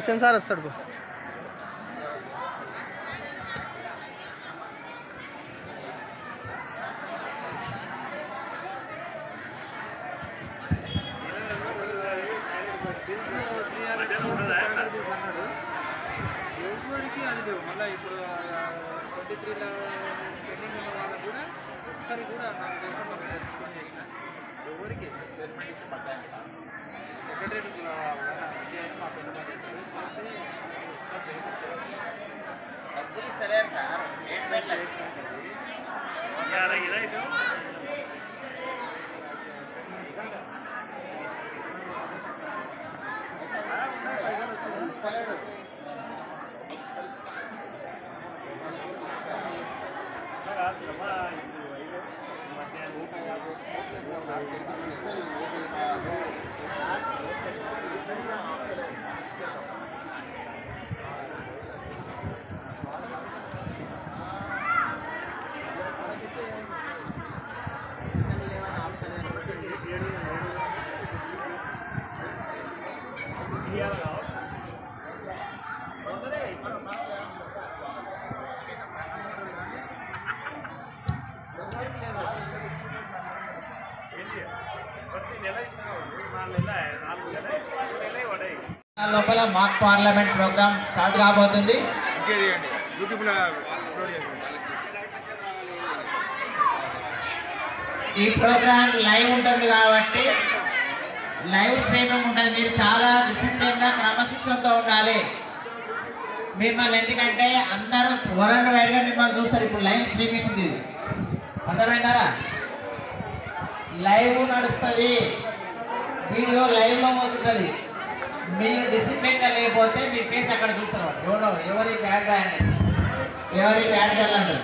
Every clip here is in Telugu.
సెన్సార్ వస్తాడు. మళ్ళీ ఇప్పుడు 23 పెండింగ్ ఉన్న వాళ్ళకు కూడా ఒక్కరి కూడా నాకు ఎవరికి సెక్రటరీ డబ్బులు ఇస్తలేరు సార్. లోపల మాక్ పార్లమెంట్ ప్రోగ్రామ్ స్టార్ట్ కాబోతుంది. ఈ ప్రోగ్రామ్ లైవ్ ఉంటుంది కాబట్టి లైవ్ స్ట్రీమింగ్ ఉంటుంది. మీరు చాలా డిసిప్లిన్గా క్రమశిక్షణతో ఉండాలి. మిమ్మల్ని ఎందుకంటే అందరూ వరల్డ్ వైడ్గా మిమ్మల్ని చూస్తారు. ఇప్పుడు లైవ్ స్ట్రీమింగ్ ఉంది, అర్థమైందారా? లైవ్ నడుస్తుంది, వీడియో లైవ్లో పోతుంటుంది. మీరు డిసిప్లిన్గా లేకపోతే మీ ఫేస్ అక్కడ చూస్తారు. ఎవరి బ్యాడ్ గా అండి, ఎవరి బ్యాడ్ గెలండి.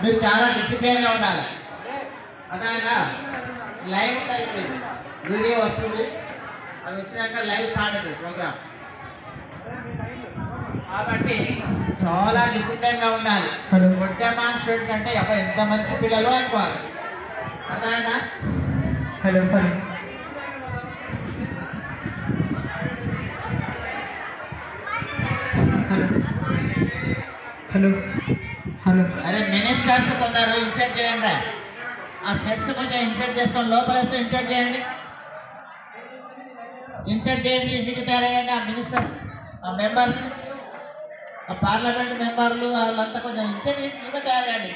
మీరు చాలా డిసిప్లిన్గా ఉండాలి, అర్థమైందా? లైవ్ ఉంటుంది, వీడియో వస్తుంది, అది వచ్చినాక లైవ్ స్టార్ట్ అవుతుంది ప్రోగ్రామ్. కాబట్టి చాలా డిసిప్లిన్గా ఉండాలి. గుడ్ డెమాన్స్ట్రేట్స్ అంటే ఎంత మంచి పిల్లలు అనుకోవాలి, అర్థమైందా? Hello hello hello hello. అరే మినిస్టర్స్ కొందరు ఇన్సర్ట్ చేయండి. ఆ సెట్స్ కొంచెం ఇన్సర్ట్ చేసుకొని లోపల ఇన్సర్ట్ చేయండి, ఇన్సర్ట్ చేయండి, ఇంటికి తయారయ్యండి. ఆ మినిస్టర్స్, ఆ మెంబర్స్, ఆ పార్లమెంట్ మెంబర్లు వాళ్ళంతా కొంచెం ఇన్సర్ట్ చేసి ఇంకా తయారయ్యండి.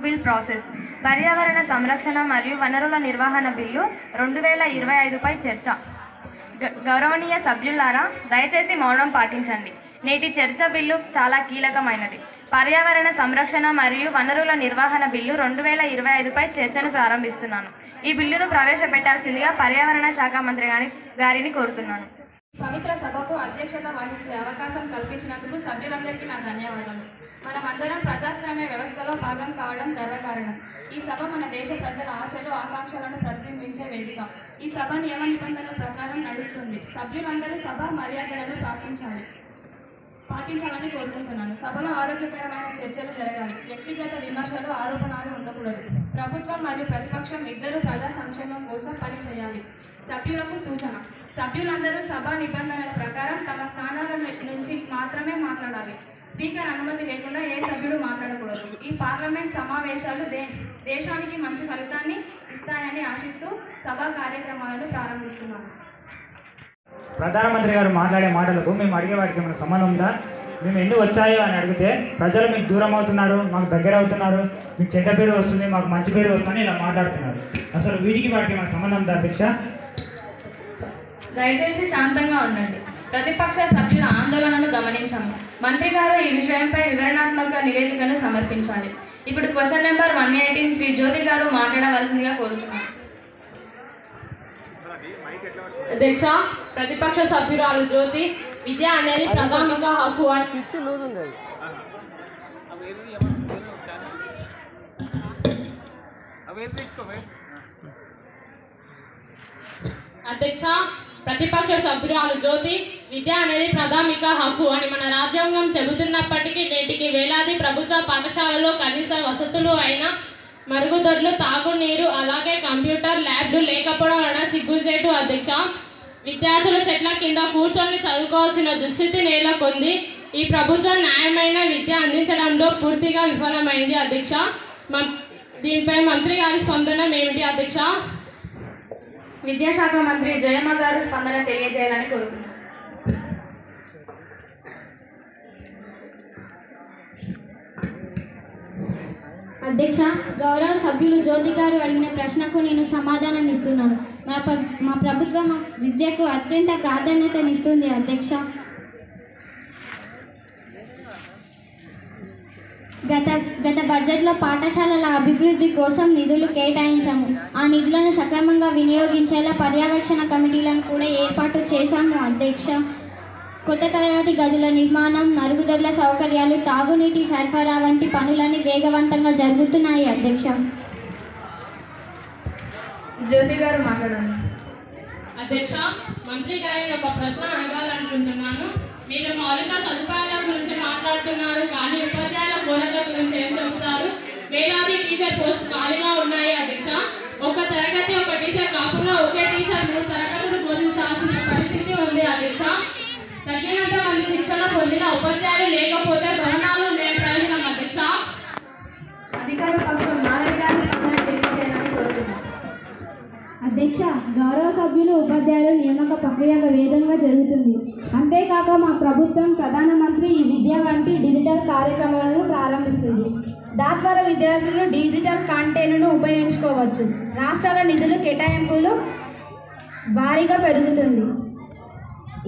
బిల్ ప్రాసెస్ పర్యావరణ సంరక్షణ మరియు వనరుల నిర్వహణ బిల్లు 2025పై చర్చ. గౌరవనీయ సభ్యులారా, దయచేసి మౌనం పాటించండి. నేటి చర్చ బిల్లు చాలా కీలకమైనది. పర్యావరణ సంరక్షణ మరియు వనరుల నిర్వహణ బిల్లు 2025పై చర్చను ప్రారంభిస్తున్నాను. ఈ బిల్లును ప్రవేశపెట్టాల్సిందిగా పర్యావరణ శాఖ మంత్రి గారిని కోరుతున్నాను. పవిత్ర సభకు అధ్యక్షత వహించే అవకాశం కల్పించినందుకు సభ్యులందరికీ నా ధన్యవాదాలు. మనమందరం ప్రజాస్వామ్య వ్యవస్థలో భాగం కావడం గర్వకారణం. ఈ సభ మన దేశ ప్రజల ఆశలు, ఆకాంక్షలను ప్రతిబింబించే వేదిక. ఈ సభ నియమ నిబంధనల ప్రకారం నడుస్తుంది. సభ్యులందరూ సభ మర్యాదలను పాటించాలని కోరుకుంటున్నాను. సభలో ఆరోగ్యకరమైన చర్చలు జరగాలి. వ్యక్తిగత విమర్శలు, ఆరోపణలు ఉండకూడదు. ప్రభుత్వం మరియు ప్రతిపక్షం ఇద్దరు ప్రజా సంక్షేమం కోసం పనిచేయాలి. సభ్యులకు సూచన: సభ్యులందరూ సభా నిబంధనల ప్రకారం తమ స్థానాల నుంచి మాత్రమే మాట్లాడాలి. స్పీకర్ అనుమతి లేకుండా ఏ సభ్యుడు మాట్లాడకూడదు. ఈ పార్లమెంట్ సమావేశాలు దేశానికి మంచి ఫలితాన్ని ఇస్తాయని ఆశిస్తూ సభా కార్యక్రమాలను ప్రారంభిస్తున్నాను. ప్రధానమంత్రి గారు మాట్లాడే మాటలకు మేము అడిగే వాటికి ఏమైనా సంబంధం ఉందా? మేము ఎందుకు వచ్చాయో అని అడిగితే ప్రజలు మీకు దూరం అవుతున్నారు, మాకు దగ్గర అవుతున్నారు, మీకు చెడ్డ పేరు వస్తుంది, మాకు మంచి పేరు వస్తుందని ఇలా మాట్లాడుతున్నారు. అసలు వీటికి వాటికి ఏమైనా సంబంధం ఉందా అధ్యక్ష? దయచేసి శాంతంగా ఉండండి. ప్రతిపక్ష సభ్యుల ఆందోళనను గమనించాము. మంత్రి గారు ఈ విషయంపై వివరణాత్మక నివేదికను సమర్పించాలి. ఇప్పుడు క్వశ్చన్ నెంబర్ 118 శ్రీ జ్యోతి గారు మాట్లాడవలసిందిగా కోరుతున్నాను. అధ్యక్ష, ప్రతిపక్ష సభ్యురాలు జ్యోతి, విద్య అనేది ప్రాథమిక హక్కు అని అధ్యక్ష, ప్రతిపక్ష సభ్యురాలు జ్యోతి, విద్య అనేది ప్రాథమిక హక్కు అని మన రాజ్యాంగం చెబుతున్నప్పటికీ నేటికి వేలాది ప్రభుత్వ పాఠశాలలో కనీస వసతులు అయిన మరుగుదొడ్లు, తాగునీరు, అలాగే కంప్యూటర్ ల్యాబ్లు లేక అధ్యక్ష. విద్యార్థులు చెట్ల కింద కూర్చొని చదువుకోవాల్సిన దుస్థితి నెలకొంది. ఈ ప్రభుత్వం న్యాయమైన విద్య అందించడంలో పూర్తిగా విఫలమైంది అధ్యక్ష. దీనిపై మంత్రి గారి స్పందన ఏమిటి అధ్యక్ష? విద్యాశాఖ మంత్రి జయమ్మ గారు స్పందన తెలియజేయాలని కోరుతున్నాను. అధ్యక్ష, గౌరవ సభ్యులు జ్యోతి గారు అడిగిన ప్రశ్నకు నేను సమాధానం ఇస్తున్నాను. మా ప్రభుత్వం విద్యకు అత్యంత ప్రాధాన్యతనిస్తుంది అధ్యక్ష. గత బడ్జెట్లో పాఠశాలల అభివృద్ధి కోసం నిధులు కేటాయించాము. ఆ నిధులను సక్రమంగా వినియోగించేలా పర్యవేక్షణ కమిటీలను కూడా ఏర్పాటు చేశాము అధ్యక్ష. కొత్త తరగతి గదుల నిర్మాణం, మరుగుదొడ్ల సౌకర్యాలు, తాగునీటి సరఫరా వంటి పనులన్నీ వేగవంతంగా జరుగుతున్నాయి అధ్యక్ష. జ్యోతి గారు మాట్లాడండి. అధ్యక్ష, మంత్రి గారిని ఒక ప్రశ్న అడగాలనుకుంటున్నాను. మీరు మౌలిక సదుపాయాల గురించి మాట్లాడుతున్నారు, కానీ ఉపాధ్యాయుల కొరత గురించి ఏం చెబుతారు? వేలాది టీచర్ పోస్ట్ ఖాళీగా ఉన్నాయి అధ్యక్ష. ఒక తరగతి ఒక టీచర్ కాకుండా ఒకే టీచర్ 3 తరగతులు బోధించాల్సిన పరిస్థితి ఉంది అధ్యక్ష. తగినంత మంది శిక్షణ పొందిన ఉపాధ్యాయులు లేకపోతే భవనాలు ప్రయోజనం అధ్యక్ష. అధికార పక్షం మాధవి గారి స్పందన తెలియజేయాలని కోరుతున్నాను. అధ్యక్ష, గౌరవ సభ్యులు ఉపాధ్యాయుల నియామక ప్రక్రియ వేగంగా జరుగుతుంది. అంతేకాక మా ప్రభుత్వం ప్రధానమంత్రి ఈ విద్య వంటి డిజిటల్ కార్యక్రమాలను ప్రారంభిస్తుంది. దాని ద్వారా విద్యార్థులు డిజిటల్ కంటెంట్ను ఉపయోగించుకోవచ్చు. రాష్ట్రాల నిధుల కేటాయింపులు భారీగా పెరుగుతుంది.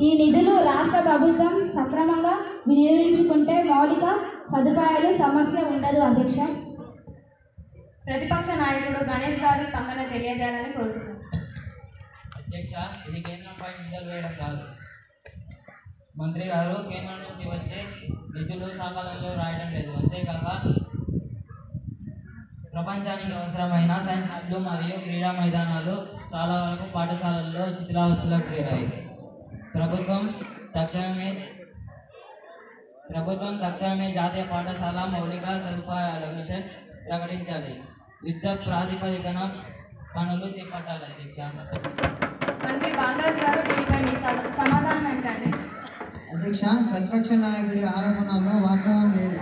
ఈ నిధులు రాష్ట్ర ప్రభుత్వం సక్రమంగా వినియోగించుకుంటే మౌలిక సదుపాయాలు సమస్య ఉండదు అధ్యక్ష. ప్రతిపక్ష నాయకుడు గణేష్ గారు స్పందన తెలియజేయాలని కోరుతున్నాను. అధ్యక్ష, ఇది కేంద్రంపై నిధులు వేయడం కాదు. మంత్రి గారు కేంద్రం నుంచి వచ్చే నిధులు సకాలంలో రాయడం లేదు. అంతేకాక ప్రపంచానికి అవసరమైన సైన్స్ ల్యాబ్లు మరియు క్రీడా మైదానాలు చాలా వరకు పాఠశాలల్లో శిథిలావస్థలకు చేరాయి. ప్రభుత్వం తక్షణమే జాతీయ పాఠశాల మౌలిక సదుపాయాల మిషన్ ప్రకటించాలి. యుద్ధ ప్రాతిపదికన పనులు చేపట్టాలి అధ్యక్ష. మంత్రి బాలరాజు గారు దీనిపై మీ సమాధానం ఏంటండి? అధ్యక్ష, ప్రతిపక్ష నాయకుడి ఆరోపణల్లో వాస్తవం లేదు.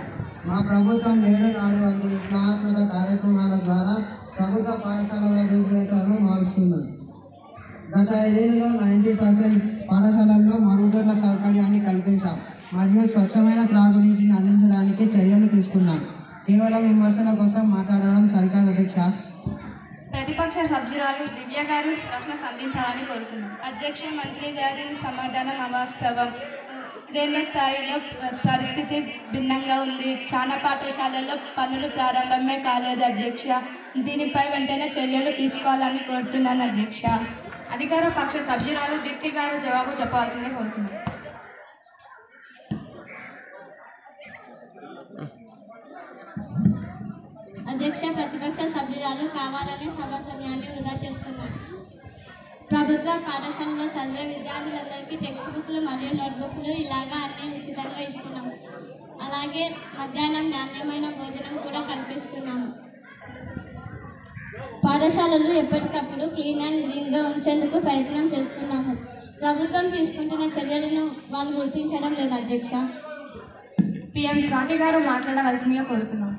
మా ప్రభుత్వం నేడు నాడు వంటి విప్లవాత్మక కార్యక్రమాల ద్వారా ప్రభుత్వ పాఠశాలల రూపురేఖలను మారుస్తున్నాం. గత 5 ఏళ్లలో 90% పాఠశాలల్లో మరుగుదొడ్ల సౌకర్యాన్ని కల్పించాం మరియు స్వచ్ఛమైన త్రాగునీటిని అందించడానికి చర్యలు తీసుకున్నాం. కేవలం విమర్శల కోసం మాట్లాడడం సరికాదు అధ్యక్ష. ప్రతిపక్ష సభ్యురాలు దివ్య గారు ప్రశ్న సంధించాలని కోరుతున్నాను. అధ్యక్ష, మంత్రి గారి సమాధానం అవాస్తవం. కేంద్ర స్థాయిలో పరిస్థితి భిన్నంగా ఉంది. చాలా పాఠశాలల్లో పనులు ప్రారంభమే కాలేదు అధ్యక్ష. దీనిపై వెంటనే చర్యలు తీసుకోవాలని కోరుతున్నాను అధ్యక్ష. అధికార పక్ష సభ్యురాలు దీప్తి గారు జవాబు చెప్పాల్సిందే కోరుతున్నాను. అధ్యక్ష, ప్రతిపక్ష సభ్యురాలు కావాలనే సభ సమయాన్ని వృధా చేస్తున్నారు. ప్రభుత్వ పాఠశాలలో చదివే విద్యార్థులందరికీ టెక్స్ట్ బుక్లు మరియు నోట్బుక్లు ఇలాగా అన్నీ ఉచితంగా ఇస్తున్నాము. అలాగే మధ్యాహ్నం నాణ్యమైన భోజనం కూడా కల్పిస్తున్నాము. పాఠశాలలు ఎప్పటికప్పుడు క్లీన్ అండ్ గ్రీన్గా ఉంచేందుకు ప్రయత్నం చేస్తున్నాము. ప్రభుత్వం తీసుకుంటున్న చర్యలను వాళ్ళు గుర్తించడం లేదు అధ్యక్ష. పిఎం స్వాతి గారు మాట్లాడవలసిందిగా కోరుతున్నాం.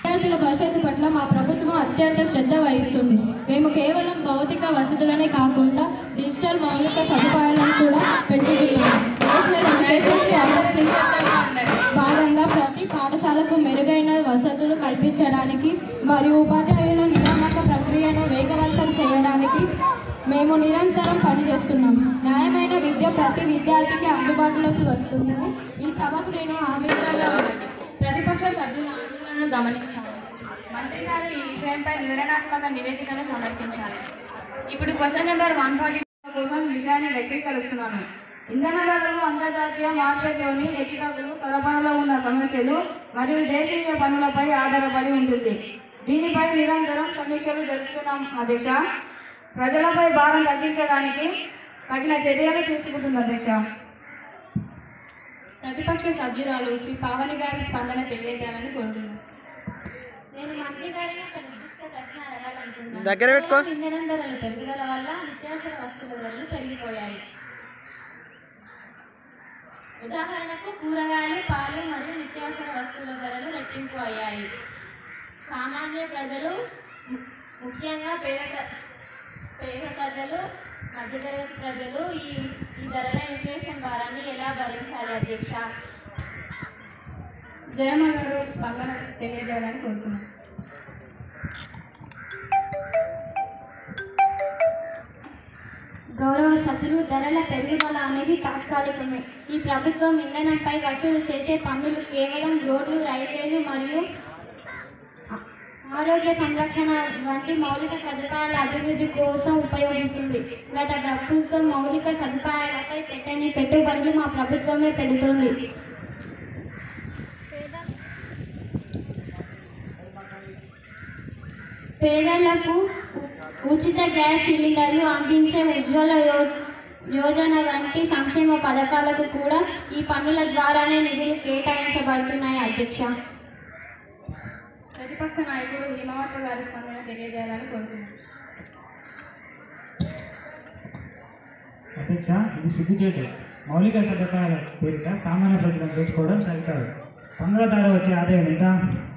విద్యార్థుల భవిష్యత్తు పట్ల మా ప్రభుత్వం అత్యంత శ్రద్ధ వహిస్తుంది. మేము కేవలం భౌతిక వసతులనే కాకుండా డిజిటల్ మౌలిక సదుపాయాలను కూడా పెంచుతున్నాము. భాగంగా ప్రతి పాఠశాలకు మెరుగైన వసతులు కల్పించడానికి మరియు ఉపాధ్యాయుల నియామక ప్రక్రియను వేగవంతం చేయడానికి మేము నిరంతరం పనిచేస్తున్నాం. న్యాయమైన విద్య ప్రతి విద్యార్థికి అందుబాటులోకి వస్తుందని ఈ సభకు నేను హామీగా ఉన్నాను. ప్రతిపక్ష సభ్యులను గమనించాలి. మంత్రి గారు ఈ విషయంపై వివరణాత్మక నివేదికను సమర్పించాలి. ఇప్పుడు క్వశ్చన్ నెంబర్ 140 కోసం విషయాన్ని వ్యక్తీకరిస్తున్నాను. ఇంధన ధరలు అంతర్జాతీయ మార్కెట్లోని హెచ్చుతగ్గులు, సరఫరాలో ఉన్న సమస్యలు మరియు దేశీయ పనులపై ఆధారపడి ఉంటుంది. దీనిపై నిరంతరం సమీక్షలు జరుపుతున్నాం అధ్యక్ష. ప్రజలపై భారం తగ్గించడానికి తగిన చర్యలు తీసుకుంటుంది అధ్యక్ష. ప్రతిపక్ష సభ్యురాలు శ్రీ పావని గారి స్పందన తెలియజేయాలని కోరుతున్నాను. నేను మంత్రి గారిని ఒక నిర్దిష్ట ప్రశ్న అడగాలనుకుంటున్నాను. దగ్గర పెట్టుకో. ఇంధనం ధరల పెరుగుదల వల్ల నిత్యావసర వస్తువుల ధరలు పెరిగిపోయాయి. ఉదాహరణకు కూరగాయలు, పాలు మరియు నిత్యావసర వస్తువుల ధరలు రెట్టింపు అయ్యాయి. సామాన్య ప్రజలు, ముఖ్యంగా పేద ప్రజలు, మధ్యతరగతి ప్రజలు ఈ ధరల ఇన్ఫ్లేషన్ భారాన్ని ఎలా భరించాలి అధ్యక్ష? జయమ్మ గారు స్పందన తెలియజేయడానికి కోరుతున్నాను. గౌరవ సభ్యులు, ధరల పెరుగుదల అనేది తాత్కాలికమే. ఈ ప్రభుత్వం ఇంధనంపై వసూలు చేసే పన్నులు కేవలం రోడ్లు, రైల్వేలు మరియు ఆరోగ్య సంరక్షణ వంటి మౌలిక సదుపాయాల అభివృద్ధి కోసం ఉపయోగిస్తుంది. గత ప్రభుత్వం మౌలిక సదుపాయాలపై పెట్టని పెట్టుబడులు మా ప్రభుత్వమే పెడుతుంది. పేదలకు ఉచిత గ్యాస్ సిలిండర్లు అందించే ఉజ్వల యోజన వంటి సంక్షేమ పథకాలకు కూడా ఈ పన్నుల ద్వారానే నిధులు కేటాయించబడుతున్నాయి అధ్యక్ష. ప్రతిపక్ష నాయకుడు హిమవంత గారి స్పందన తెలియజేయాలని కోరుతున్నాను. అధ్యక్ష, ఇది సిగ్గుచేటు. మౌలిక సదుపాయాల పేరిట సామాన్య ప్రజలను దోచుకోవడం సరికాదు. పన్నుల ద్వారా వచ్చే ఆదాయం ఎంత?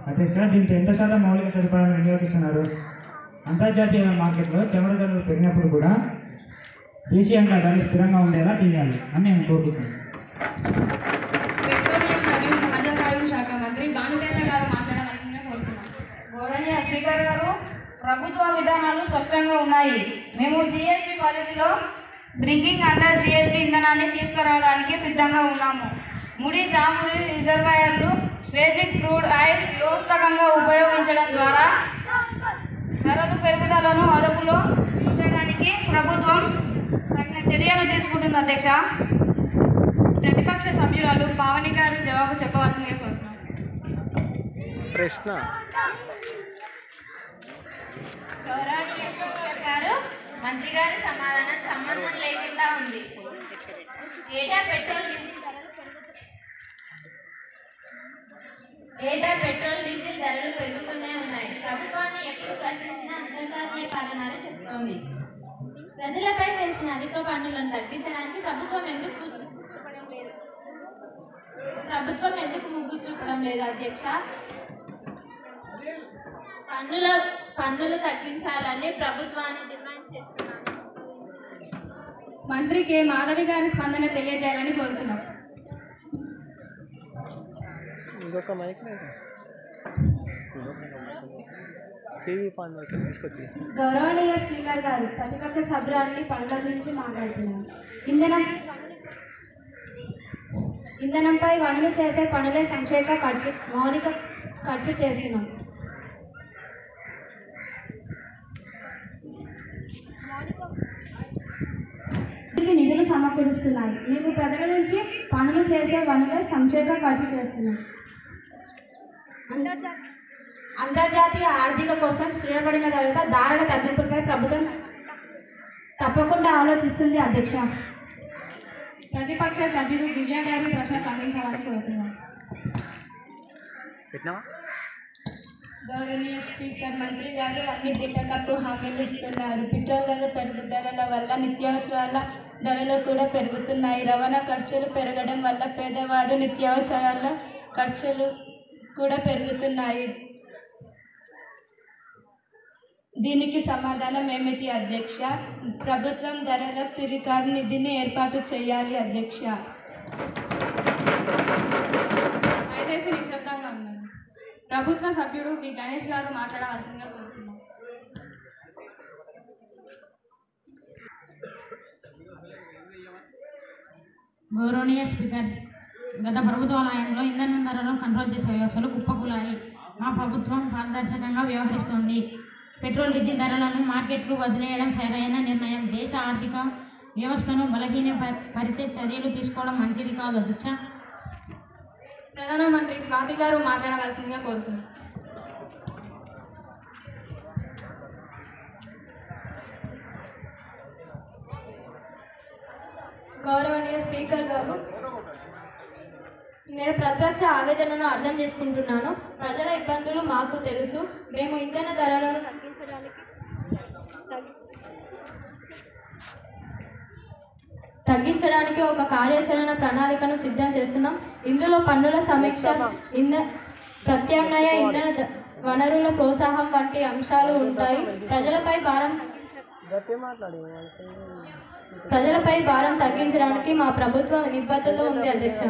అధ్యక్ష, దీంతో ఎంత శాతం మౌలిక సదుపాయాలను వినియోగిస్తున్నారు? అంతర్జాతీయ మార్కెట్లో చమురు ధరలు పెరిగినప్పుడు కూడా దేశీయంగా ధరలు స్థిరంగా ఉండేలా చేయాలి అని నేను కోరుకుంటున్నాను. పెట్రోలియం మరియు సహజ వాయువు శాఖ మంత్రి భానుచంద్ర గారు మాట్లాడవలసిందిగా కోరుతున్నాను. గౌరవనీయ స్పీకర్ గారు, ప్రభుత్వ విధానాలు స్పష్టంగా ఉన్నాయి. మేము జీఎస్టీ పరిధిలో బ్రింగింగ్ అండర్ జీఎస్టీ ఇంధనాన్ని తీసుకురావడానికి సిద్ధంగా ఉన్నాము. ముడి చమురు రిజర్వాయర్లు, స్ట్రేజిక్ క్రూడ్ ఆయిల్ వ్యవస్థకంగా ఉపయోగించడం ద్వారా ధరల పెరుగుదలను అదుపులో ఉంచడానికి ప్రభుత్వం తగిన చర్యలు తీసుకుంటుంది అధ్యక్ష. ప్రతిపక్ష సభ్యురాలు పావని గారు జవాబు చెప్పవలసిందిగా కోరుతున్నాను. ప్రశ్న. గౌరవనీయ స్పీకర్ గారు, మంత్రి గారి సమాధానం సంబంధం లేకుండా ఉంది. ఏటా పెట్రోల్ డీజిల్ ధరలు పెరుగుతూనే ఉన్నాయి. ప్రభుత్వాన్ని ఎప్పుడు ప్రశ్నించినా అంతర్జాతీయ కారణాలే చెప్తోంది. ప్రజలపై వేసిన అధిక పన్నులను తగ్గించడానికి ప్రభుత్వం ఎందుకు మొగ్గు చూపడం లేదు అధ్యక్ష? పన్నులు తగ్గించాలని ప్రభుత్వాన్ని డిమాండ్ చేస్తున్నాను. మంత్రి కె మాధవి గారి స్పందన తెలియజేయాలని కోరుతున్నాం. ఇంకొక మైక్ టీవీ పాన్ తీసుకొచ్చి. గౌరవనీయ స్పీకర్ గారు, ప్రతిపక్ష సభ్యురాలని పనుల గురించి మాట్లాడుతున్నారు. ఇంధనంపై వనరులు చేసే పనులే సంక్షేమ మౌలిక ఖర్చు చేస్తున్నాం. నిధులు సమకూరుస్తున్నాయి. మేము ప్రజల నుంచి పనులు చేసే వనరులే సంక్షేమ ఖర్చు చేస్తున్నాం. అంతర్జాతీయ ఆర్థిక కోసం స్థిరపడిన తర్వాత ధరల తగ్గింపుపై ప్రభుత్వం తప్పకుండా ఆలోచిస్తుంది అధ్యక్ష. ప్రతిపక్ష సభ్యులు దివ్య గారి ప్రశ్న సంధించాలని కోరుతున్నాం. గౌరవనీయ స్పీకర్, మంత్రి గారు అన్ని బిడ్డలకు హామీలు ఇస్తున్నారు. పెట్రోల్ ధరల పెరుగుదల వల్ల నిత్యావసరాల ధరలు కూడా పెరుగుతున్నాయి. రవాణా ఖర్చులు పెరగడం వల్ల పేదవాడు నిత్యావసరాల ఖర్చులు కూడా పెరుగుతున్నాయి. దీనికి సమాధానం ఏమిటి అధ్యక్ష? ప్రభుత్వం ధరల స్థిరీకరణ నిధిని ఏర్పాటు చేయాలి అధ్యక్ష. దయచేసి నిశ్శబ్దంగా ఉండండి. ప్రభుత్వ సభ్యుడు వి గణేష్ గారు మాట్లాడవలసిందిగా కోరుతున్నాం. గౌరవనీయ స్పీకర్, గత ప్రభుత్వ హయాంలో ఇంధన ధరలను కంట్రోల్ చేసే వ్యవస్థలు కుప్పకూలాయి. మా ప్రభుత్వం పారదర్శకంగా వ్యవహరిస్తోంది. పెట్రోల్, డీజిల్ ధరలను మార్కెట్కు వదిలేయడం సరైన నిర్ణయం. దేశ ఆర్థిక వ్యవస్థను బలహీనపరిచే చర్యలు తీసుకోవడం మంచిది కాదు అధ్యక్ష. ప్రధానమంత్రి స్వాతి గారు మాట్లాడవలసిందిగా కోరుతున్నాం. గౌరవనీయ స్పీకర్ గారు, నేను ప్రతిపక్ష ఆవేదనను అర్థం చేసుకుంటున్నాను. ప్రజల ఇబ్బందులు మాకు తెలుసు. మేము ఇంధన ధరలను తగ్గించడానికి ఒక కార్యాచరణ ప్రణాళికను సిద్ధం చేస్తున్నాం. ఇందులో పన్నుల సమీక్ష, ప్రత్యామ్నాయ ఇంధన వనరుల ప్రోత్సాహం వంటి అంశాలు ఉంటాయి. ప్రజలపై భారం తగ్గించడానికి మా ప్రభుత్వం నిబద్ధత ఉంది. అధ్యక్ష,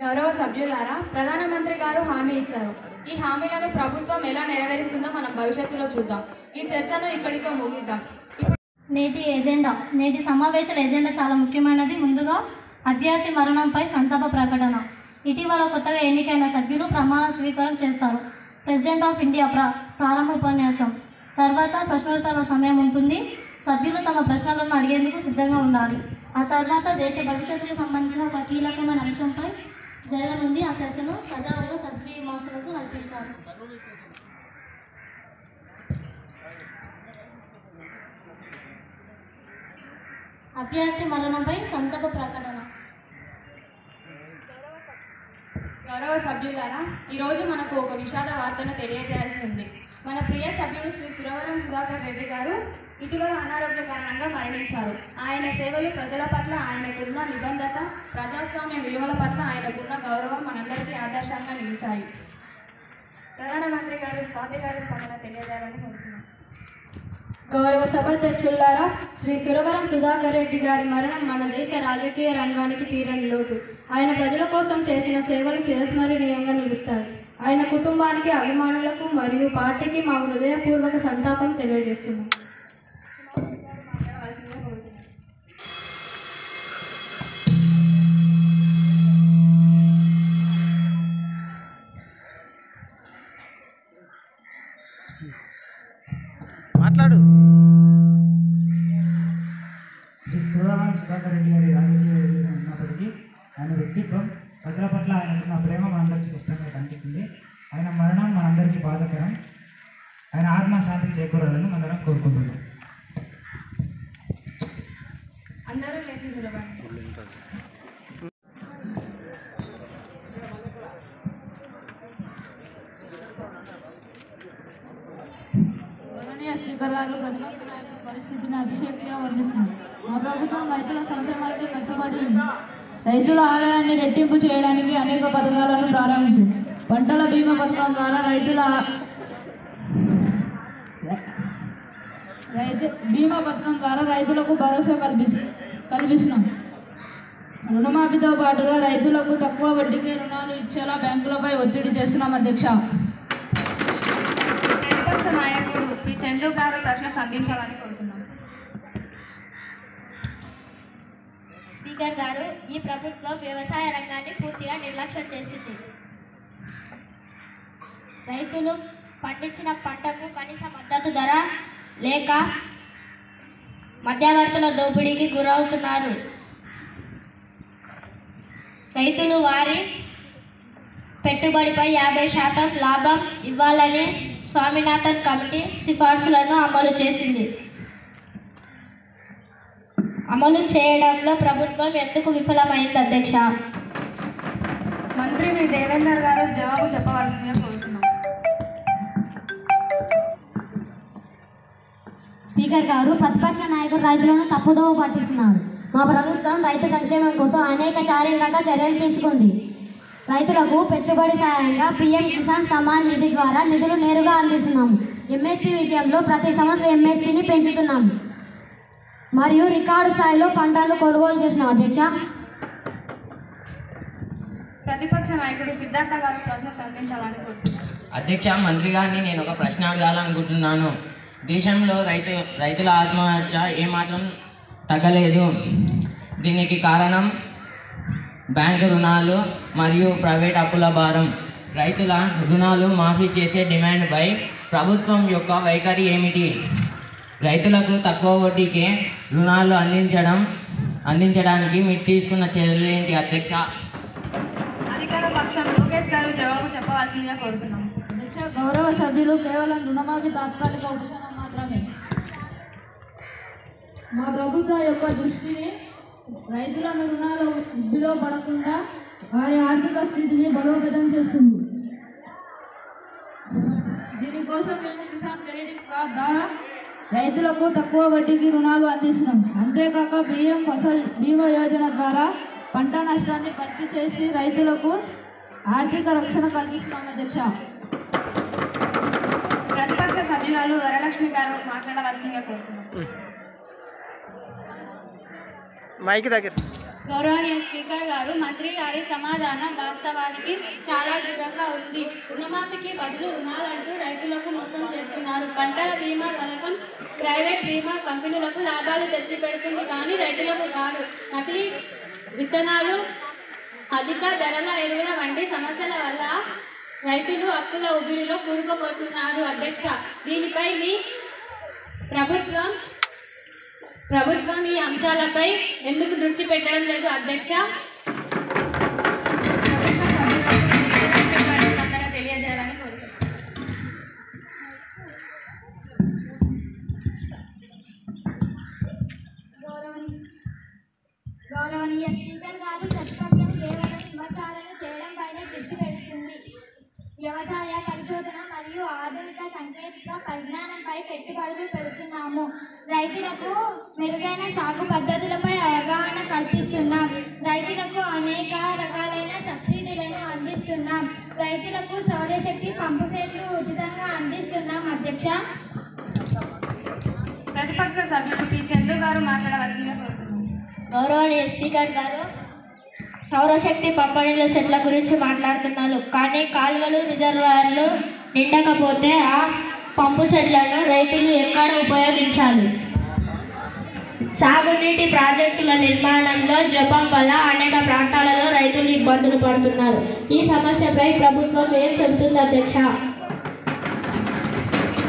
గౌరవ సభ్యులారా, ప్రధానమంత్రి గారు హామీ ఇచ్చారు. ఈ హామీలను ప్రభుత్వం ఎలా నెరవేరుస్తుందో మనం భవిష్యత్తులో చూద్దాం. ఈ చర్చను ఇక్కడితో ముగిద్దాం. నేటి సమావేశాల ఎజెండా చాలా ముఖ్యమైనది. ముందుగా అభ్యర్థి మరణంపై సంతాప ప్రకటన. ఇటీవల కొత్తగా ఎన్నికైన సభ్యులు ప్రమాణ స్వీకారం చేస్తారు. ప్రెసిడెంట్ ఆఫ్ ఇండియా ప్రారంభ ఉపన్యాసం తర్వాత ప్రశ్నోత్తరాల సమయం ఉంటుంది. సభ్యులు తమ ప్రశ్నలను అడిగేందుకు సిద్ధంగా ఉండాలి. ఆ తర్వాత దేశ భవిష్యత్తుకు సంబంధించిన ఒక కీలకమైన అంశంపై జరగనుంది. ఆ చర్చను సజావుగా సద్విమర్శలతో నడిపించాలి. అభ్యర్థి మరణంపై సంతాప ప్రకటన. గౌరవ సభ్యులారా, ఈరోజు మనకు ఒక విషాద వార్తను తెలియజేయాల్సి ఉంది. మన ప్రియ సభ్యుడు శ్రీ సురవరం సుధాకర్ రెడ్డి గారు ఇటీవల అనారోగ్య కారణంగా మరణించారు. ఆయన సేవలు, ప్రజల పట్ల ఆయనకున్న నిబద్ధత, ప్రజాస్వామ్య విలువల పట్ల ఆయనకున్న గౌరవం మనందరికీ ఆదర్శంగా నిలిచాయి. ప్రధానమంత్రి గారు స్వాతి గారి స్పందన తెలియజేయాలని కోరుతున్నాను. గౌరవ సభాధ్యక్షులారా, శ్రీ సురవరం సుధాకర్ రెడ్డి గారి మరణం మన దేశ రాజకీయ రంగానికి తీరని లోటు. ఆయన ప్రజల కోసం చేసిన సేవలు చిరస్మరణీయంగా నిలుస్తాయి. ఆయన కుటుంబానికి, అభిమానులకు మరియు పార్టీకి మా హృదయపూర్వక సంతాపం తెలియజేస్తున్నాం. మాట్లాడు. శ్రీ సురవరం సుధాకర్ రెడ్డి గారి రాజకీయ ఎదుగుదల ఉన్నప్పటికీ ఆయన వ్యక్తిత్వం, ప్రజల పట్ల ఆయనకున్న ప్రేమ మనందరికీ స్పష్టంగా కనిపిస్తుంది. ఆయన మరణం మనందరికీ బాధాకరం. ఆయన ఆత్మశాంతి చేకూరాలని మనందరం కోరుకుంటున్నాం. అందరూ లేచి నిలబడండి. గౌరవనీయ స్పీకర్ గారు, ప్రతిపక్ష నాయకుల పరిస్థితిని అతిశక్తిగా వర్ణిస్తున్నారు. మా ప్రభుత్వం రైతుల సంక్షేమానికి కట్టుబడి ఉంది. రైతుల ఆదాయాన్ని రెట్టింపు చేయడానికి అనేక పథకాలను ప్రారంభించింది. పంటల బీమా పథకం ద్వారా రైతులకు భరోసా కల్పిస్తున్నాం. రుణమాఫీతో పాటుగా రైతులకు తక్కువ వడ్డీకి రుణాలు ఇచ్చేలా బ్యాంకులపై ఒత్తిడి చేస్తున్నాం. అధ్యక్ష, ప్రతిపక్ష నాయకుడు పి చంద్రు గారు ప్రశ్న సంధించాలని కోరుతున్నాం. స్పీకర్ గారు, ఈ ప్రభుత్వం వ్యవసాయ రంగాన్ని పూర్తిగా నిర్లక్ష్యం చేసింది. రైతులు పండించిన పంటకు కనీస మద్దతు ధర లేక మధ్యవర్తుల దోపిడీకి గురవుతున్నారు. రైతులు వారి పెట్టుబడిపై 50% లాభం ఇవ్వాలని స్వామినాథన్ కమిటీ సిఫార్సులను అమలు చేయడంలో ప్రభుత్వం ఎందుకు విఫలమైంది? అధ్యక్ష, మంత్రి వి దేవేందర్ గారు జవాబు చెప్పవలసిందిగా కోరుతున్నాం. స్పీకర్ గారు, ప్రతిపక్ష నాయకులు రైతులను తప్పుదోవ పట్టిస్తున్నారు. మా ప్రభుత్వం రైతు సంక్షేమం కోసం అనేక చారిత్రక చర్యలు తీసుకుంది. రైతులకు పెట్టుబడి సాయంగా పీఎం కిసాన్ సమ్మాన్ నిధి ద్వారా నిధులు నేరుగా అందిస్తున్నాము. ఎంఎస్పీ విషయంలో ప్రతి సంవత్సరం ఎంఎస్పీని పెంచుతున్నాము మరియు రికార్డు స్థాయిలో పంటలు కొనుగోలు చేస్తున్నాం. అధ్యక్ష, ప్రతిపక్ష నాయకుడు సిద్ధార్థ గారు ప్రశ్న సంధించాలని కోరుతున్నాను. అధ్యక్ష, మంత్రి గారిని నేను ఒక ప్రశ్న అడగాలనుకుంటున్నాను. దేశంలో రైతుల ఆత్మహత్య ఏమాత్రం తగ్గలేదు. దీనికి కారణం బ్యాంకు రుణాలు మరియు ప్రైవేట్ అప్పుల భారం. రైతుల రుణాలు మాఫీ చేసే డిమాండ్పై ప్రభుత్వం యొక్క వైఖరి ఏమిటి? రైతులకు తక్కువ వడ్డీకే రుణాలు అందించడానికి మీరు తీసుకున్న చర్యలు ఏంటి? అధ్యక్ష, అధికార పక్షం లోకేష్ గారు జవాబు చెప్పవలసిందిగా కోరుతున్నాం. అధ్యక్ష, గౌరవ సభ్యులు, కేవలం రుణమాఫీ తాత్కాలిక ఉపశమనం మాత్రమే. మా ప్రభుత్వం యొక్క దృష్టిని రైతులను రుణాల ఉబ్బిలో పడకుండా వారి ఆర్థిక స్థితిని బలోపేతం చేస్తుంది. దీనికోసం మేము కిసాన్ క్రెడిట్ కార్డ్ ద్వారా రైతులకు తక్కువ వడ్డీకి రుణాలు అందిస్తున్నాం. అంతేకాక బియ్యం ఫసల్ బీమా యోజన ద్వారా పంట నష్టాన్ని భర్తీ చేసి రైతులకు ఆర్థిక రక్షణ కల్పిస్తున్నాం. అధ్యక్ష, ప్రతిపక్ష సభ్యురాలు వరలక్ష్మి గారు మాట్లాడవలసిందిగా కోరుతున్నాం. మైక్ దగ్గర. గౌరవనీయ స్పీకర్ గారు, మంత్రి గారి సమాధానం వాస్తవానికి చాలా దూరంగా ఉంది. రుణమాఫీకి బదులు రుణాలంటూ రైతులకు మోసం చేస్తున్నారు. పంటల బీమా పథకం ప్రైవేట్ బీమా కంపెనీలకు లాభాలు తెచ్చిపెడుతుంది కానీ రైతులకు కాదు. నకిలీ విత్తనాలు, అధిక ధరల ఎరువుల వంటి సమస్యల వల్ల రైతులు అప్పుల ఊబిలో కూరుకుపోతున్నారు. అధ్యక్ష, దీనిపై మీ ప్రభుత్వం ఈ అంశాలపై ఎందుకు దృష్టి పెట్టడం లేదు? అధ్యక్ష, తెలియజేయాలని కోరుతున్నాను. గౌరవనీయ స్పీకర్ గారు, ప్రతిపక్షం కేవలం విమర్శలను చేయడం పైనే దృష్టి పెడుతుంది. వ్యవసాయ పరిశోధన మరియు ఆధునిక సాంకేతిక పరిజ్ఞానంపై పెట్టుబడులు పెడుతున్నాము. రైతులకు మెరుగైన సాగు పద్ధతులపై అవగాహన కల్పిస్తున్నాం. రైతులకు అనేక రకాలైన సబ్సిడీలను అందిస్తున్నాం. రైతులకు సౌరశక్తి పంపు సెట్లు ఉచితంగా అందిస్తున్నాం. అధ్యక్ష, ప్రతిపక్ష సభ్యులు పి చందు గారు మాట్లాడవలసిందిగా కోరుతున్నాం. గౌరవనీయ స్పీకర్ గారు, సౌరశక్తి పంపిణీల సెట్ల గురించి మాట్లాడుతున్నారు. కానీ కాలువలు రిజర్వాయర్లు నిండకపోతే ఆ పంపు సెట్లను రైతులు ఎక్కడ ఉపయోగించాలి? సాగునీటి ప్రాజెక్టుల నిర్మాణంలో జపం వల్ల అనేక ప్రాంతాలలో రైతులు ఇబ్బందులు పడుతున్నారు. ఈ సమస్యపై ప్రభుత్వం ఏం చెబుతుంది? అధ్యక్ష,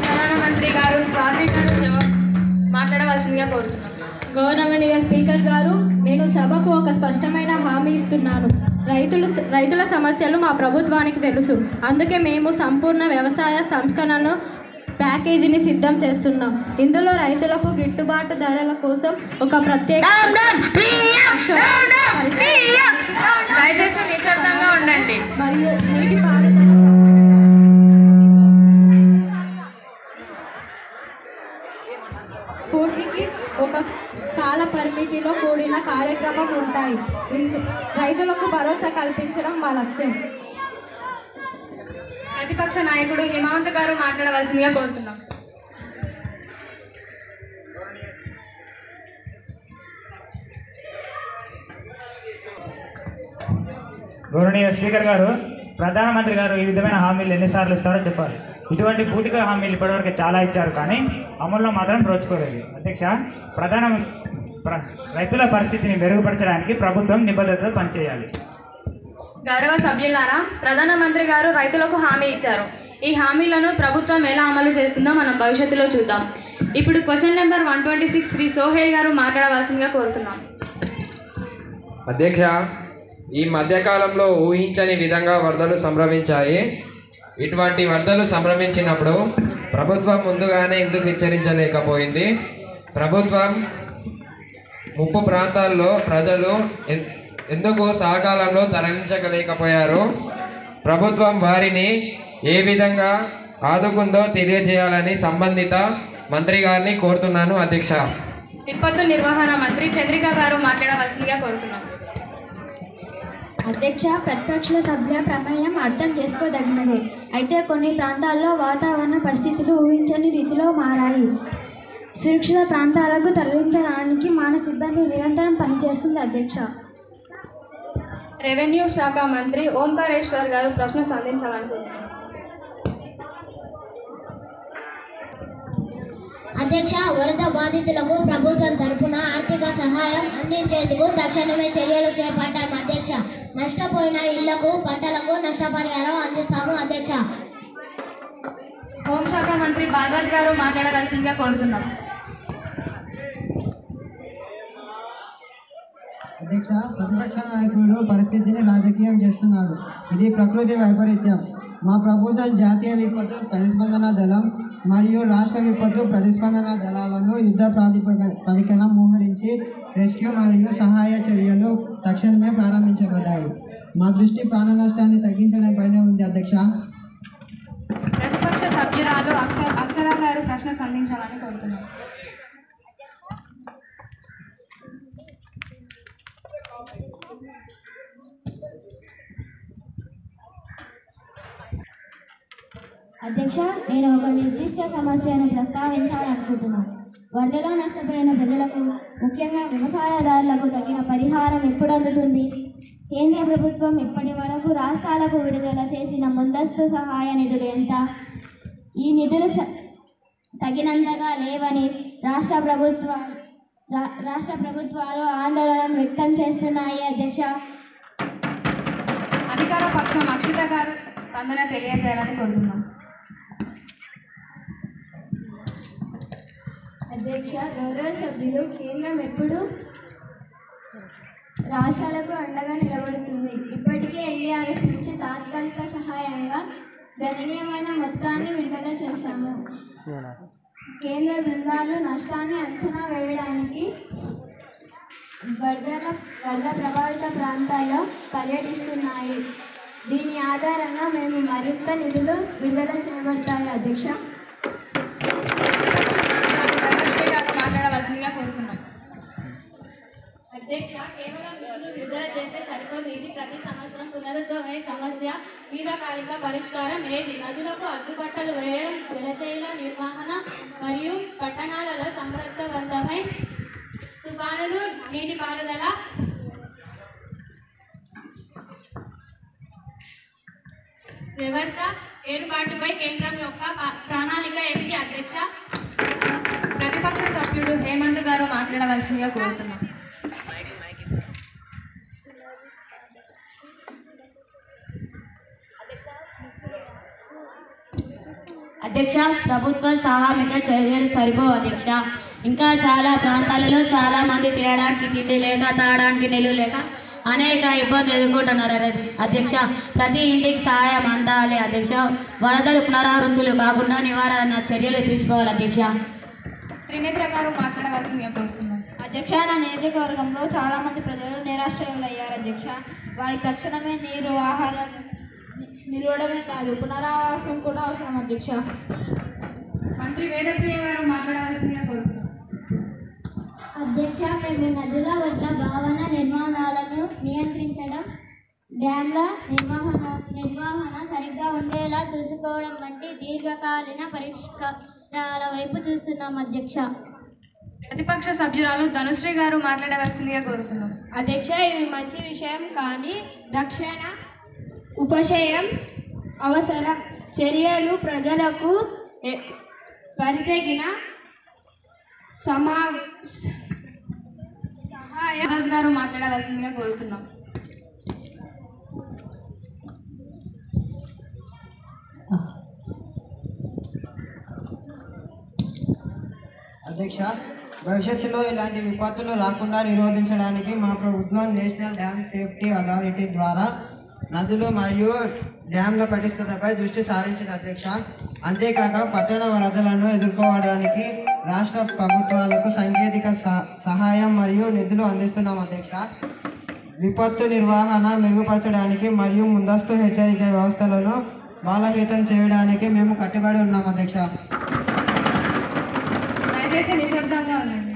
ప్రధానమంత్రి గారు స్వాతి గారు మాట్లాడవలసిందిగా కోరుతున్నాం. గౌరవనీయ స్పీకర్ గారు, నేను సభకు ఒక స్పష్టమైన హామీ ఇస్తున్నాను. రైతుల సమస్యలు మా ప్రభుత్వానికి తెలుసు. అందుకే మేము సంపూర్ణ వ్యవసాయ సంస్కరణను ప్యాకేజీని సిద్ధం చేస్తున్నాం. ఇందులో రైతులకు గిట్టుబాటు ధరల కోసం ఒక ప్రత్యేక దయచేసి నిశ్శబ్దంగా ఉండండి. మరియు నీటిపారుదల పూర్తికి ఒక కాల పరిమితిలో కూడిన కార్యక్రమం ఉంటాయి. రైతులకు భరోసా కల్పించడం మా లక్ష్యం. ప్రతిపక్ష నాయకుడు హిమవంత్ గారు మాట్లాడవలసిందిగా కోరుతున్నాం. గౌరవనీయ స్పీకర్ గారు, ప్రధానమంత్రి గారు ఈ విధమైన హామీలు ఎన్నిసార్లు ఇస్తారో చెప్పాలి. ఇటువంటి పూర్తిగా హామీలు ఇప్పటివరకు చాలా ఇచ్చారు కానీ అమల్లో మాత్రం ప్రోచుకోలేదు. అధ్యక్ష, రైతుల పరిస్థితిని మెరుగుపరచడానికి ప్రభుత్వం నిబద్ధతతో పనిచేయాలి. గౌరవ సభ్యులారా, ప్రధానమంత్రి గారు రైతులకు హామీ ఇచ్చారు. ఈ హామీలను ప్రభుత్వం ఎలా అమలు చేస్తుందో మనం భవిష్యత్తులో చూద్దాం. ఇప్పుడు క్వశ్చన్ నెంబర్ 126 శ్రీ సోహెల్ గారు మాట్లాడవలసిందిగా కోరుతున్నాం. అధ్యక్ష, ఈ మధ్యకాలంలో ఊహించని విధంగా వరదలు సంభవించాయి. ఇటువంటి వరదలు సంభవించినప్పుడు ప్రభుత్వం ముందుగానే ఎందుకు హెచ్చరించలేకపోయింది? ప్రభుత్వం ముప్పు ప్రాంతాల్లో ప్రజలు ఎందుకు సకాలంలో తరలించలేకపోయారు? ప్రభుత్వం వారిని ఏ విధంగా ఆదుకుందో తెలియజేయాలని సంబంధిత మంత్రి గారిని కోరుతున్నాను. అధ్యక్ష, విపత్తు నిర్వహణ మంత్రి చంద్రిక గారు మాట్లాడవలసిందిగా కోరుతున్నాం. అధ్యక్ష, ప్రతిపక్ష సభ్యుల ప్రమేయం అర్థం చేసుకోదగినదే. అయితే కొన్ని ప్రాంతాల్లో వాతావరణ పరిస్థితులు ఊహించని రీతిలో మారాయి. సురక్షిత ప్రాంతాలకు తరలించడానికి మన సిబ్బంది నిరంతరం పనిచేస్తుంది. అధ్యక్ష, రెవెన్యూ శాఖ మంత్రి ఓంకారేశ్వర్ గారు ప్రశ్న సంధించాలనుకుంటున్నారు. అధ్యక్ష, వరద బాధితులకు ప్రభుత్వం తరపున ఆర్థిక సహాయం అందించేందుకు తక్షణమే చర్యలు చేపట్టాము. అధ్యక్ష, నష్టపోయిన ఇళ్లకు పంటలకు నష్టపరిహారం అందిస్తాము. అధ్యక్ష, హోంశాఖ మంత్రి బాలరాజ్ గారు మాట్లాడవలసిందిగా కోరుతున్నాం. అధ్యక్ష, ప్రతిపక్ష నాయకుడు పరిస్థితిని రాజకీయం చేస్తున్నాడు. ఇది ప్రకృతి వైపరీత్యం. మా ప్రభుత్వం జాతీయ విపత్తు ప్రతిస్పందన దళం మరియు రాష్ట్ర విపత్తు ప్రతిస్పందన దళాలను యుద్ధ ప్రాతిపదికన మోహరించి రెస్క్యూ మరియు సహాయ చర్యలు తక్షణమే ప్రారంభించబడ్డాయి. మా దృష్టి ప్రాణ నష్టాన్ని తగ్గించడంపైనే ఉంది. అధ్యక్ష, ప్రతిపక్ష ప్రతిపక్ష సభ్యురాలు అక్షర గారు ప్రశ్న సంధించాలని కోరుతున్నాను. అధ్యక్ష, నేను ఒక నిర్దిష్ట సమస్యను ప్రస్తావించాలనుకుంటున్నాను. వరదలో నష్టపోయిన ప్రజలకు, ముఖ్యంగా వ్యవసాయదారులకు తగిన పరిహారం ఎప్పుడు అందుతుంది? కేంద్ర ప్రభుత్వం ఇప్పటి వరకు రాష్ట్రాలకు విడుదల చేసిన ముందస్తు సహాయ నిధులు ఎంత? ఈ నిధులు తగినంతగా లేవని రాష్ట్ర ప్రభుత్వాలు ఆందోళన వ్యక్తం చేస్తున్నాయి. అధ్యక్ష, అధికార పక్షం అక్షిత గారు స్పందన తెలియజేయాలని కోరుతున్నాం. అధ్యక్ష, గౌరవ సభ్యులు, కేంద్రం ఎప్పుడు రాష్ట్రాలకు అండగా నిలబడుతుంది. ఇప్పటికే ఎన్డీఆర్ఎఫ్ నుంచి తాత్కాలిక సహాయంగా గణనీయమైన మొత్తాన్ని విడుదల చేశాము. కేంద్ర బృందాలు నష్టాన్ని అంచనా వేయడానికి వరద ప్రభావిత ప్రాంతాల్లో పర్యటిస్తున్నాయి. దీని ఆధారంగా మేము మరింత నిధులు విడుదల చేయబడతాయి. అధ్యక్ష, మాట్లాడవలసిందిగా కోరుతున్నాం. అధ్యక్ష, కేవలం నిధులు విడుదల చేస్తే సరిపోదు. ఇది ప్రతి సంవత్సరం పునరుద్ధమయ్యే సమస్య. దీర్ఘకాలిక పరిష్కారం ఏది? నదులకు అడ్డుకట్టలు వేయడం, జలశైల నిర్వహణ మరియు పట్టణాలలో సమర్థవంతమై తుఫానులు, నీటిపారుదల వ్యవస్థ ఏర్పాటుపై కేంద్రం యొక్క ప్రణాళిక ఏమిటి? అధ్యక్ష, ప్రతిపక్ష సభ్యుడు హేమంత్ గారు మాట్లాడవలసిందిగా కోరుతున్నాం. అధ్యక్ష, ప్రభుత్వ సహాయక చర్యలు సరిపోవు. అధ్యక్ష, ఇంకా చాలా ప్రాంతాలలో చాలా మంది తినడానికి తిండి లేక, తాగడానికి నీళ్ళు లేక అనేక ఇబ్బందులు ఎదుర్కొంటున్నారు. అధ్యక్ష, ప్రతి ఇంటికి సహాయం అందాలి. అధ్యక్ష, వరదలు పునరావృత్తులు కాకుండా నివారణ చర్యలు తీసుకోవాలి. అధ్యక్ష, త్రినేత్ర గారు మాట్లాడవలసిందిగా కోరుతున్నాం. అధ్యక్ష, నా నియోజకవర్గంలో చాలా మంది ప్రజలు నిరాశ్రయులయ్యారు. అధ్యక్ష, వారికి తక్షణమే నీరు, ఆహారం నిలవడమే కాదు, పునరావాసం కూడా అవసరం. అధ్యక్ష, మంత్రి వేదప్రియ గారు మాట్లాడవలసిందిగా కోరుతున్నాం. అధ్యక్ష, మేము నదుల వడ్ల భావన నిర్మాణాలను నియంత్రించడం, డ్యాంల నిర్వహణ సరిగ్గా ఉండేలా చూసుకోవడం వంటి దీర్ఘకాలీన పరిష్కారాల వైపు చూస్తున్నాం. అధ్యక్ష, ప్రతిపక్ష సభ్యురాలు ధనుశ్రీ గారు మాట్లాడవలసిందిగా కోరుతున్నాం. అధ్యక్ష, ఇవి మంచి విషయం, కానీ దక్షిణ ఉపశయం అవసరం. చర్యలు ప్రజలకు పరితగిన రాజు గారు మాట్లాడవలసిందిగా కోరుతున్నాం. అధ్యక్ష, భవిష్యత్తులో ఇలాంటి విపత్తులు రాకుండా నిరోధించడానికి మా ప్రభుత్వం నేషనల్ డ్యామ్ సేఫ్టీ అథారిటీ ద్వారా నదులు మరియు డ్యాంల పటిష్టతపై దృష్టి సారించింది. అధ్యక్ష, అంతేకాక పట్టణ వరదలను ఎదుర్కోవడానికి రాష్ట్ర ప్రభుత్వాలకు సాంకేతిక సహాయం మరియు నిధులు అందిస్తున్నాం. అధ్యక్ష, విపత్తు నిర్వహణ మెరుగుపరచడానికి మరియు ముందస్తు హెచ్చరిక వ్యవస్థలను బలోపేతం చేయడానికి మేము కట్టుబడి ఉన్నాం. అధ్యక్ష, దయచేసి నిశ్శబ్దంగా ఉండండి.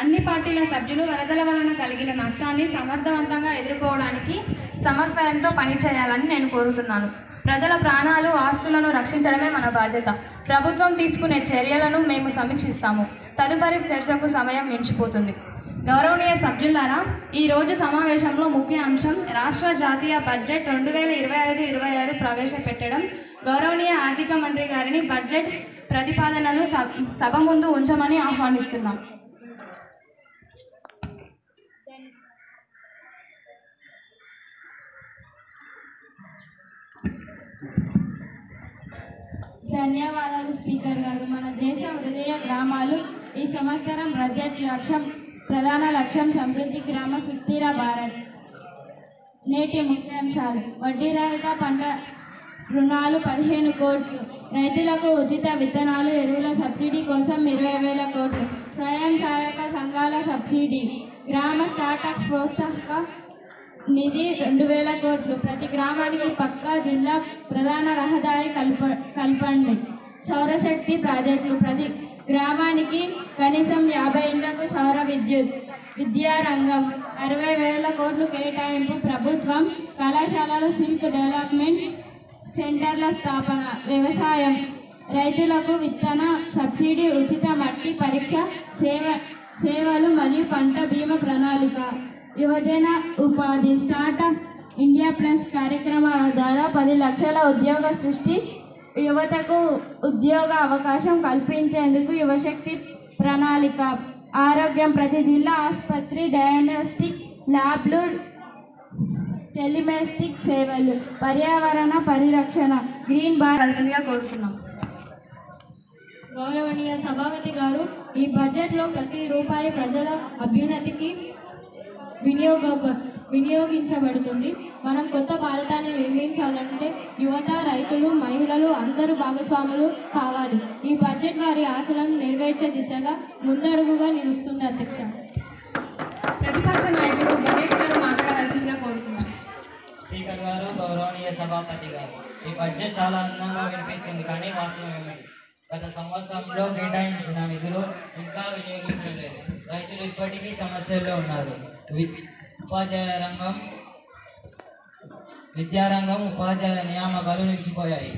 అన్ని పార్టీల సభ్యులు వరదల వలన కలిగిన నష్టాన్ని సమర్థవంతంగా ఎదుర్కోవడానికి సమన్వయంతో పనిచేయాలని నేను కోరుతున్నాను. ప్రజల ప్రాణాలు, ఆస్తులను రక్షించడమే మన బాధ్యత. ప్రభుత్వం తీసుకునే చర్యలను మేము సమీక్షిస్తాము. తదుపరి చర్చకు సమయం మించిపోతుంది. గౌరవనీయ సభ్యులారా, ఈరోజు సమావేశంలో ముఖ్య అంశం రాష్ట్ర జాతీయ బడ్జెట్ 2025-26 ప్రవేశపెట్టడం. గౌరవనీయ ఆర్థిక మంత్రి గారిని బడ్జెట్ ప్రతిపాదనలు సభ ముందు ఉంచమని ఆహ్వానిస్తున్నాం. ధన్యవాదాలు స్పీకర్ గారు. మన దేశ హృదయ గ్రామాలు. ఈ సంవత్సరం బడ్జెట్ ప్రధాన లక్ష్యం సమృద్ధి గ్రామ సుస్థిర భారత్. నేటి ముఖ్యాంశాలు: వడ్డీ రహిత పంట రుణాలు 15 కోట్లు, రైతులకు ఉచిత విత్తనాలు, ఎరువుల సబ్సిడీ కోసం 20,000 కోట్లు, స్వయం సహాయక సంఘాల సబ్సిడీ, గ్రామ స్టార్టప్ ప్రోత్సాహక నిధి 2000 కోట్లు. ప్రతి గ్రామానికి పక్కా జిల్లా ప్రధాన రహదారి కల్పండి. సౌరశక్తి ప్రాజెక్టులు ప్రతి గ్రామానికి కనీసం 50 ఇళ్లకు సౌర విద్యుత్. విద్యారంగం 60,000 కోట్లు కేటాయింపు ప్రభుత్వం. కళాశాలల సిల్క్ డెవలప్మెంట్ సెంటర్ల స్థాపన. వ్యవసాయం రైతులకు విత్తన సబ్సిడీ, ఉచిత మట్టి పరీక్ష సేవలు మరియు పంట బీమా ప్రణాళిక. యువజన ఉపాధి స్టార్టప్ ఇండియా ప్లస్ కార్యక్రమాల ద్వారా 10 లక్షల ఉద్యోగ సృష్టి. యువతకు ఉద్యోగ అవకాశం కల్పించేందుకు యువశక్తి ప్రణాళిక. ఆరోగ్యం ప్రతి జిల్లా ఆసుపత్రి డయాగ్నోస్టిక్ ల్యాబ్లు, టెలిమెస్టిక్ సేవలు. పర్యావరణ పరిరక్షణ గ్రీన్ బాల్సిందిగా కోరుతున్నాం. గౌరవనీయ సభాపతి గారు, ఈ బడ్జెట్లో ప్రతి రూపాయి ప్రజల అభ్యున్నతికి వినియోగించబడుతుంది. మనం కొత్త భారతాన్ని నిర్మించాలంటే యువత, రైతులు, మహిళలు అందరూ భాగస్వాములు కావాలి. ఈ బడ్జెట్ వారి ఆశలను నెరవేర్చే దిశగా ముందడుగుగా నిలుస్తుంది. అధ్యక్ష, ప్రతిపక్ష నాయకుడు గణేష్ గారు మాట్లాడాల్సిందిగా కోరుతున్నాను. స్పీకర్ గారు, గౌరవనీయ సభాపతి గారు, ఈ బడ్జెట్ చాలా అందంగా వినిపిస్తుంది, కానీ వాస్తవం ఏమిటి? గత సంవత్సరంలో కేటాయించిన నిధులు ఇంకా వినియోగించలేదు. రైతులు ఇప్పటికీ సమస్యల్లో ఉన్నారు. విద్యారంగం, ఉపాధ్యాయ నియామకాలు నిలిచిపోయాయి.